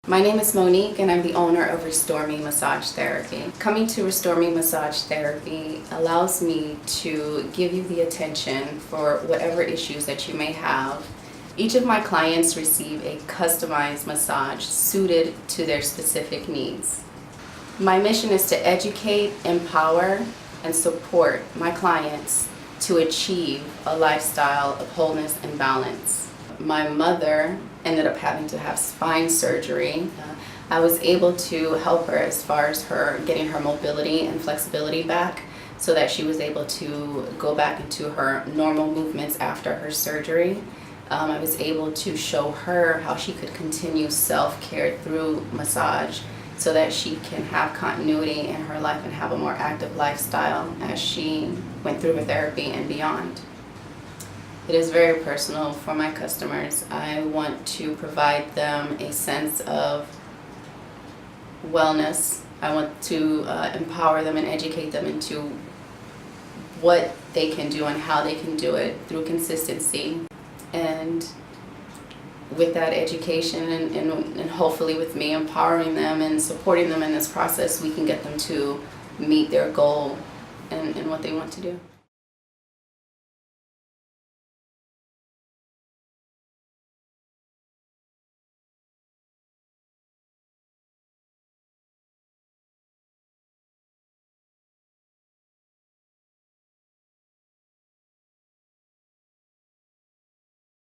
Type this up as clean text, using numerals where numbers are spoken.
My name is Monique and I'm the owner of Restore Me Massage Therapy. Coming to Restore Me Massage Therapy allows me to give you the attention for whatever issues that you may have. Each of my clients receive a customized massage suited to their specific needs. My mission is to educate, empower, and support my clients to achieve a lifestyle of wholeness and balance. My mother ended up having to have spine surgery. I was able to help her as far as her getting her mobility and flexibility back so that she was able to go back into her normal movements after her surgery. I was able to show her how she could continue self-care through massage so that she can have continuity in her life and have a more active lifestyle as she went through her therapy and beyond. It is very personal for my customers. I want to provide them a sense of wellness. I want to empower them and educate them into what they can do and how they can do it through consistency. And with that education and hopefully with me empowering them and supporting them in this process, we can get them to meet their goal and what they want to do.